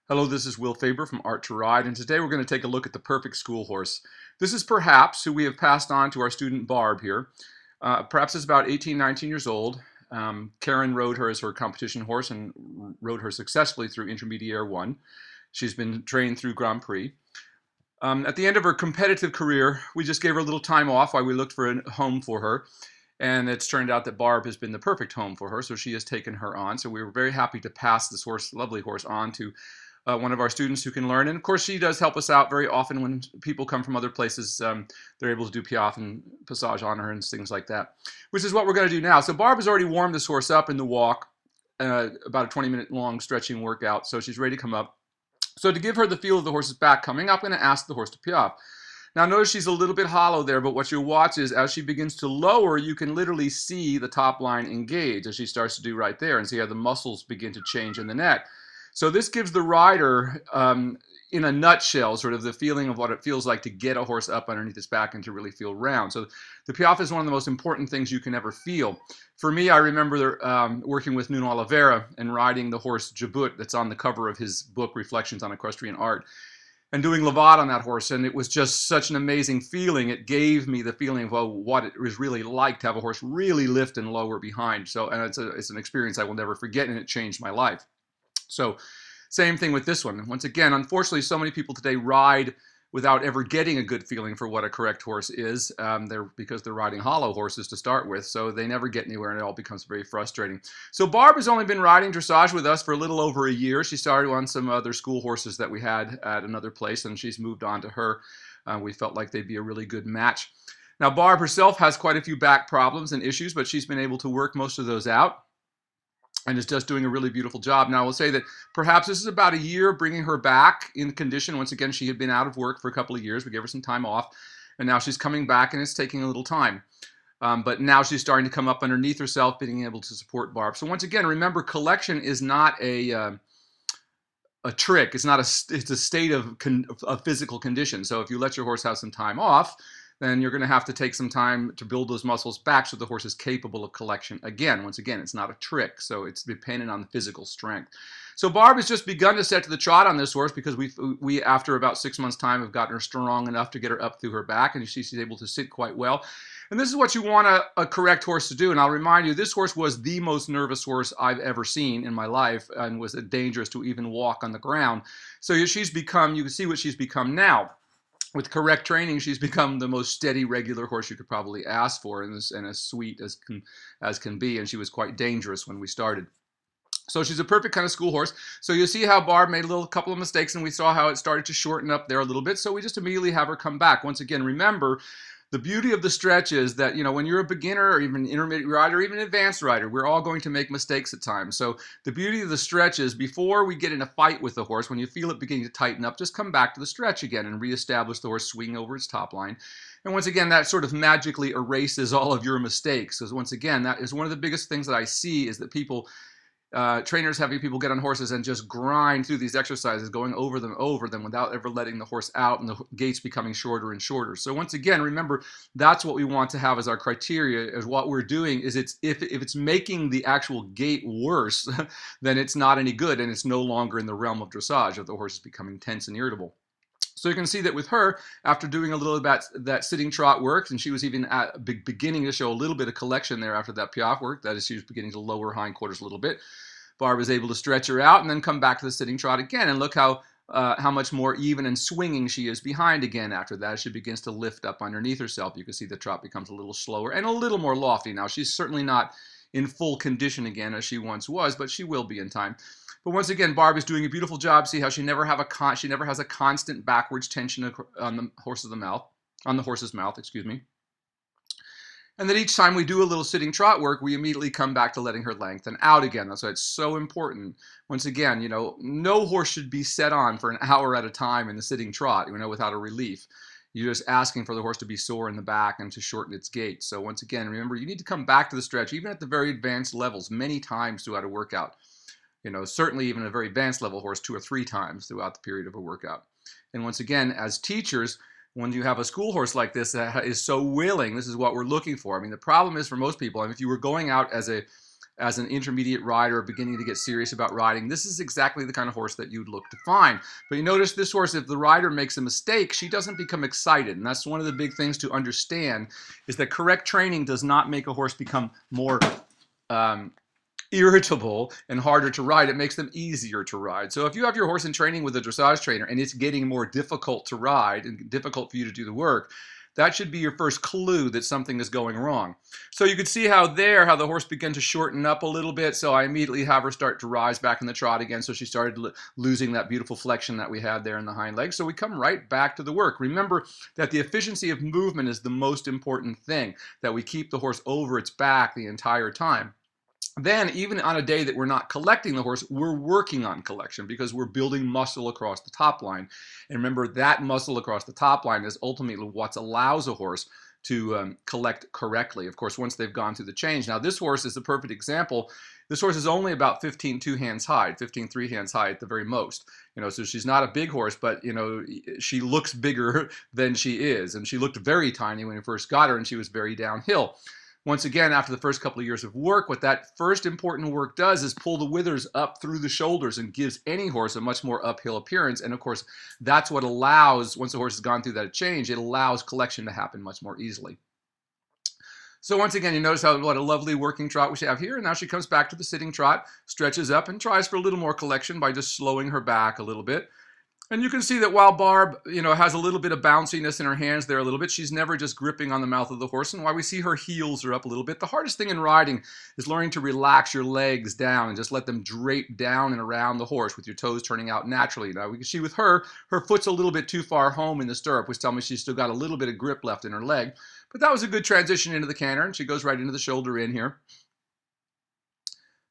Hello, this is Will Faerber from Art to Ride, and today we're going to take a look at the perfect school horse. This is Perhaps, who we have passed on to our student Barb here. Perhaps is about 18, 19 years old. Karen rode her as her competition horse and rode her successfully through Intermediate 1. She's been trained through Grand Prix. At the end of her competitive career, we just gave her a little time off while we looked for a home for her. And it's turned out that Barb has been the perfect home for her, so she has taken her on. So we were very happy to pass this horse, lovely horse, on to one of our students who can learn. And of course, she does help us out very often when people come from other places. They're able to do piaffe and passage on her and things like that, which is what we're going to do now. So Barb has already warmed this horse up in the walk, about a 20-minute long stretching workout. So she's ready to come up. So to give her the feel of the horse's back coming up, I'm going to ask the horse to piaffe. Now notice she's a little bit hollow there, but what you'll watch is as she begins to lower, you can literally see the top line engage as she starts to do right there, and see how the muscles begin to change in the neck. So this gives the rider, in a nutshell, sort of the feeling of what it feels like to get a horse up underneath its back and to really feel round. So the piaffe is one of the most important things you can ever feel. For me, I remember working with Nuno Oliveira and riding the horse Jabut that's on the cover of his book, Reflections on Equestrian Art, and doing levade on that horse, and it was just such an amazing feeling. It gave me the feeling of what it was really like to have a horse really lift and lower behind. So, and it's an experience I will never forget, and it changed my life. So, same thing with this one. Once again, unfortunately, so many people today ride without ever getting a good feeling for what a correct horse is, because they're riding hollow horses to start with, so they never get anywhere, and it all becomes very frustrating. So Barb has only been riding dressage with us for a little over a year. She started on some other school horses that we had at another place, and she's moved on to her. We felt like they'd be a really good match. Now, Barb herself has quite a few back problems and issues, but she's been able to work most of those out and is just doing a really beautiful job. Now, I will say that perhaps this is about a year bringing her back in condition. Once again, she had been out of work for a couple of years. We gave her some time off, and now she's coming back, and it's taking a little time. But now she's starting to come up underneath herself, being able to support Barb. So once again, remember, collection is not a trick. It's not it's a state of physical condition. So if you let your horse have some time off, then you're going to have to take some time to build those muscles back so the horse is capable of collection again. Once again, it's not a trick, so it's dependent on the physical strength. So Barb has just begun to set to the trot on this horse because we after about 6 months' time, have gotten her strong enough to get her up through her back, and she's able to sit quite well. And this is what you want a correct horse to do. And I'll remind you, this horse was the most nervous horse I've ever seen in my life, and was dangerous to even walk on the ground. So she's become, you can see what she's become now. With correct training, she's become the most steady, regular horse you could probably ask for, and as sweet as can be. And she was quite dangerous when we started. So she's a perfect kind of school horse. So you'll see how Barb made a couple of mistakes, and we saw how it started to shorten up there a little bit. So we just immediately have her come back. Once again, remember, the beauty of the stretch is that, when you're a beginner or even intermediate rider or even an advanced rider, we're all going to make mistakes at times. So the beauty of the stretch is before we get in a fight with the horse, when you feel it beginning to tighten up, just come back to the stretch again and reestablish the horse swinging over its top line. And once again, that sort of magically erases all of your mistakes. Because once again, that is one of the biggest things that I see, is that trainers having people get on horses and just grind through these exercises, going over them without ever letting the horse out, and the gaits becoming shorter and shorter. So once again, remember, that's what we want to have as our criteria, is what we're doing is if it's making the actual gait worse, then it's not any good, and it's no longer in the realm of dressage, of the horse is becoming tense and irritable. So you can see that with her, after doing a little of that sitting trot work, and she was even beginning to show a little bit of collection there after that piaffe work, that is, she was beginning to lower her hindquarters a little bit, Barb was able to stretch her out and then come back to the sitting trot again. And look how much more even and swinging she is behind again after that. She begins to lift up underneath herself. You can see the trot becomes a little slower and a little more lofty now. She's certainly not in full condition again as she once was, but she will be in time. But once again, Barb is doing a beautiful job. See how she never has a constant backwards tension on the horse's mouth, excuse me. And then each time we do a little sitting trot work, we immediately come back to letting her lengthen out again. That's why it's so important. Once again, no horse should be set on for an hour at a time in the sitting trot, without a relief. You're just asking for the horse to be sore in the back and to shorten its gait. So once again, remember, you need to come back to the stretch, even at the very advanced levels, many times throughout a workout. Certainly even a very advanced level horse 2 or 3 times throughout the period of a workout. And once again, as teachers, when you have a school horse like this that is so willing, this is what we're looking for. I mean, the problem is for most people, if you were going out as a as an intermediate rider beginning to get serious about riding, this is exactly the kind of horse that you'd look to find. But you notice this horse, if the rider makes a mistake, she doesn't become excited. And that's one of the big things to understand, is that correct training does not make a horse become more irritable and harder to ride. It makes them easier to ride. So if you have your horse in training with a dressage trainer and it's getting more difficult to ride and difficult for you to do the work, that should be your first clue that something is going wrong. So you could see how the horse began to shorten up a little bit. So I immediately have her start to rise back in the trot again. So she started losing that beautiful flexion that we had there in the hind legs. So we come right back to the work. Remember that the efficiency of movement is the most important thing, that we keep the horse over its back the entire time. Then, even on a day that we're not collecting the horse, we're working on collection because we're building muscle across the top line. And remember, that muscle across the top line is ultimately what allows a horse to collect correctly, of course, once they've gone through the change. Now, this horse is a perfect example. This horse is only about 15 2 hands high, 15 3 hands high at the very most. So she's not a big horse, but she looks bigger than she is. And she looked very tiny when we first got her, and she was very downhill. Once again, after the first couple of years of work, what that first important work does is pull the withers up through the shoulders and gives any horse a much more uphill appearance. And of course, that's what allows, once the horse has gone through that change, it allows collection to happen much more easily. So once again, you notice what a lovely working trot we have here. And now she comes back to the sitting trot, stretches up, and tries for a little more collection by just slowing her back a little bit. And you can see that while Barb, has a little bit of bounciness in her hands there a little bit, she's never just gripping on the mouth of the horse. And while we see her heels are up a little bit, the hardest thing in riding is learning to relax your legs down and just let them drape down and around the horse with your toes turning out naturally. Now we can see with her foot's a little bit too far home in the stirrup, which tells me she's still got a little bit of grip left in her leg. But that was a good transition into the canter, and she goes right into the shoulder in here.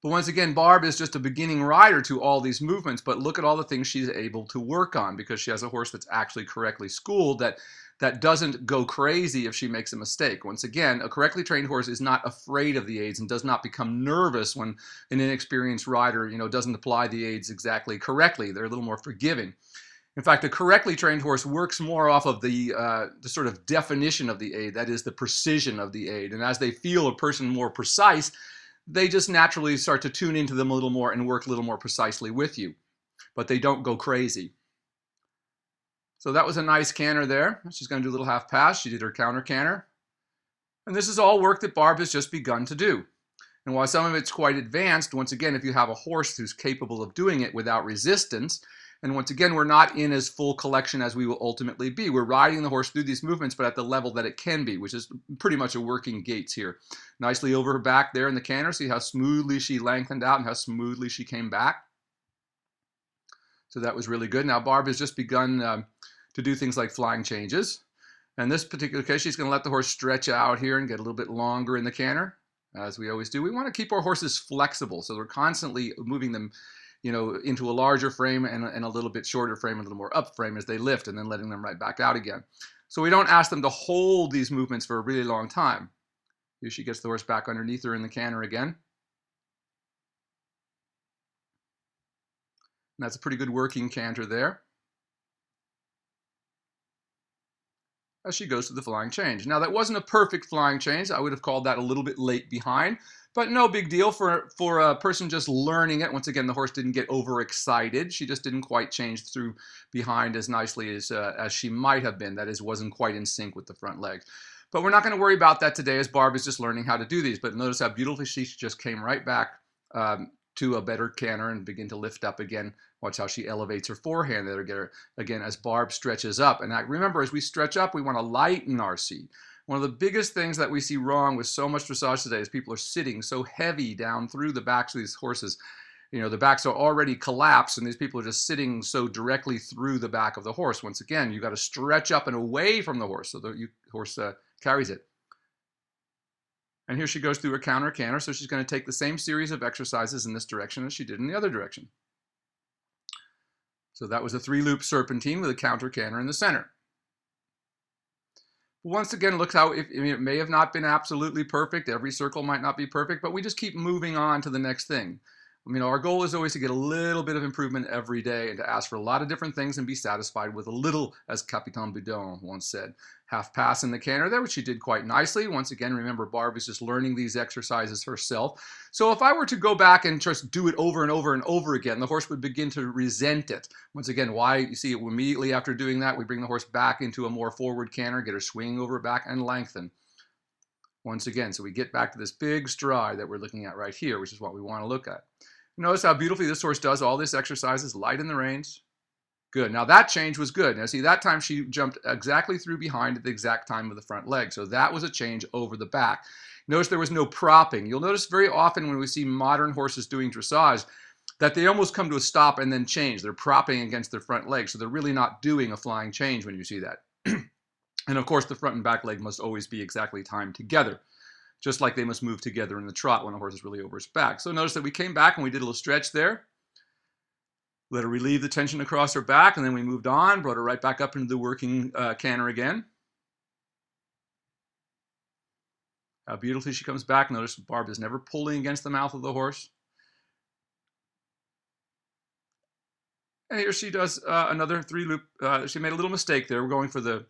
But once again, Barb is just a beginning rider to all these movements, but look at all the things she's able to work on because she has a horse that's actually correctly schooled that doesn't go crazy if she makes a mistake. Once again, a correctly trained horse is not afraid of the aids and does not become nervous when an inexperienced rider, doesn't apply the aids exactly correctly. They're a little more forgiving. In fact, a correctly trained horse works more off of the sort of definition of the aid, that is the precision of the aid. And as they feel a person more precise, they just naturally start to tune into them a little more and work a little more precisely with you. But they don't go crazy. So that was a nice canter there. She's going to do a little half pass. She did her counter canter. And this is all work that Barb has just begun to do. And while some of it's quite advanced, once again, if you have a horse who's capable of doing it without resistance, and once again, we're not in as full collection as we will ultimately be. We're riding the horse through these movements, but at the level that it can be, which is pretty much a working gaits here. Nicely over her back there in the canter. See how smoothly she lengthened out and how smoothly she came back. So that was really good. Now Barb has just begun to do things like flying changes. In this particular case, she's going to let the horse stretch out here and get a little bit longer in the canter, as we always do. We want to keep our horses flexible, so we're constantly moving them into a larger frame and a little bit shorter frame, a little more up frame as they lift, and then letting them right back out again. So we don't ask them to hold these movements for a really long time. Here she gets the horse back underneath her in the canter again. And that's a pretty good working canter there, as she goes to the flying change. Now that wasn't a perfect flying change. I would have called that a little bit late behind, but no big deal for a person just learning it. Once again, the horse didn't get overexcited. She just didn't quite change through behind as nicely as she might have been. That is, wasn't quite in sync with the front legs. But we're not going to worry about that today, as Barb is just learning how to do these. But notice how beautifully she just came right back to a better canter and begin to lift up again. Watch how she elevates her forehand there again as Barb stretches up. And remember, as we stretch up, we want to lighten our seat. One of the biggest things that we see wrong with so much dressage today is people are sitting so heavy down through the backs of these horses. The backs are already collapsed, and these people are just sitting so directly through the back of the horse. Once again, you've got to stretch up and away from the horse so the horse carries it. And here she goes through a counter canter, so she's going to take the same series of exercises in this direction as she did in the other direction. So that was a 3-loop serpentine with a counter canter in the center. Once again, look how it may have not been absolutely perfect. Every circle might not be perfect, but we just keep moving on to the next thing. Our goal is always to get a little bit of improvement every day and to ask for a lot of different things and be satisfied with a little, as Capitaine Boudon once said. Half pass in the canter there, which she did quite nicely. Once again, remember, Barb is just learning these exercises herself. So if I were to go back and just do it over and over and over again, the horse would begin to resent it. Once again, why? You see, immediately after doing that, we bring the horse back into a more forward canter, get her swinging over back and lengthen. Once again, so we get back to this big stride that we're looking at right here, which is what we want to look at. Notice how beautifully this horse does all this exercises, light in the reins. Good. Now that change was good. Now see, that time she jumped exactly through behind at the exact time of the front leg. So that was a change over the back. Notice there was no propping. You'll notice very often when we see modern horses doing dressage that they almost come to a stop and then change. They're propping against their front leg. So they're really not doing a flying change when you see that. And of course, the front and back leg must always be exactly timed together, just like they must move together in the trot when a horse is really over its back. So notice that we came back and we did a little stretch there. Let her relieve the tension across her back, and then we moved on, brought her right back up into the working canter again. How beautifully she comes back. Notice Barb is never pulling against the mouth of the horse. And here she does another 3-loop. She made a little mistake there. We're going for the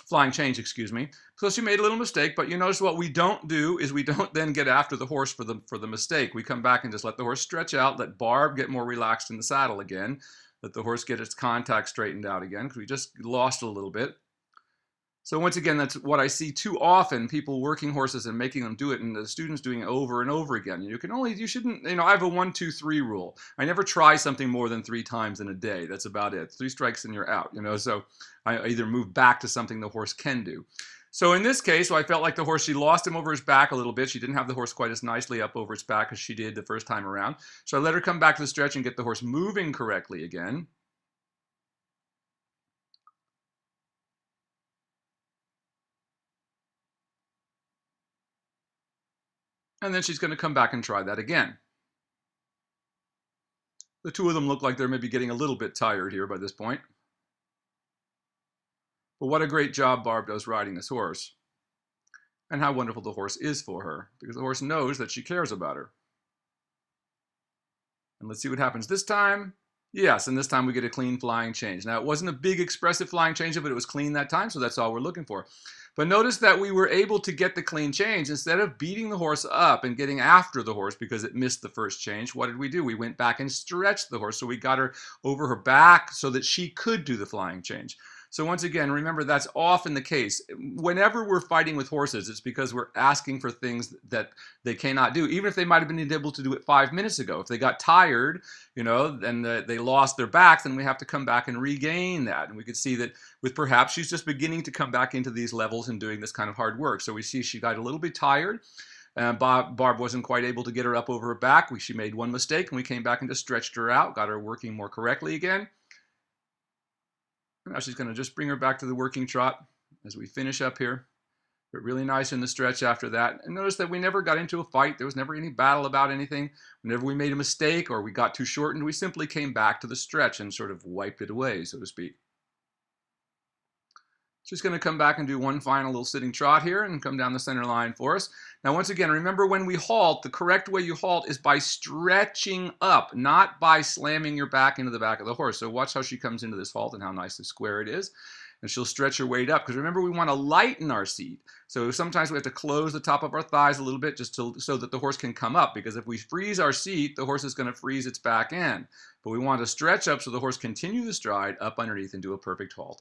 flying change, excuse me. So she made a little mistake, but you notice what we don't do is we don't then get after the horse for the mistake. We come back and just let the horse stretch out, let Barb get more relaxed in the saddle again, let the horse get its contact straightened out again, because we just lost a little bit. So once again, that's what I see too often, people working horses and making them do it, and the students doing it over and over again. You shouldn't, I have a 1, 2, 3 rule. I never try something more than 3 times in a day. That's about it. 3 strikes and you're out, so I either move back to something the horse can do. So in this case, I felt like the horse, she lost him over his back a little bit. She didn't have the horse quite as nicely up over its back as she did the first time around. So I let her come back to the stretch and get the horse moving correctly again. And then she's going to come back and try that again. The two of them look like they're maybe getting a little bit tired here by this point. But what a great job Barb does riding this horse. And how wonderful the horse is for her, because the horse knows that she cares about her. And let's see what happens this time. Yes, and this time we get a clean flying change. Now, it wasn't a big expressive flying change, but it was clean that time, so that's all we're looking for. But notice that we were able to get the clean change. Instead of beating the horse up and getting after the horse because it missed the first change, what did we do? We went back and stretched the horse, so we got her over her back so that she could do the flying change. So once again, remember, that's often the case. Whenever we're fighting with horses, it's because we're asking for things that they cannot do, even if they might have been able to do it 5 minutes ago. If they got tired, and they lost their back, then we have to come back and regain that. And we could see that with Perhap, she's just beginning to come back into these levels and doing this kind of hard work. So we see she got a little bit tired. Barb wasn't quite able to get her up over her back. She made one mistake, and we came back and just stretched her out, got her working more correctly again. Now she's going to just bring her back to the working trot as we finish up here. But really nice in the stretch after that. And notice that we never got into a fight. There was never any battle about anything. Whenever we made a mistake or we got too shortened, we simply came back to the stretch and sort of wiped it away, so to speak. She's going to come back and do one final little sitting trot here and come down the center line for us. Now, once again, remember when we halt, the correct way you halt is by stretching up, not by slamming your back into the back of the horse. So watch how she comes into this halt and how nicely square it is. And she'll stretch her weight up, because remember, we want to lighten our seat. So sometimes we have to close the top of our thighs a little bit just so that the horse can come up, because if we freeze our seat, the horse is going to freeze its back end. But we want to stretch up so the horse continue the stride up underneath and do a perfect halt.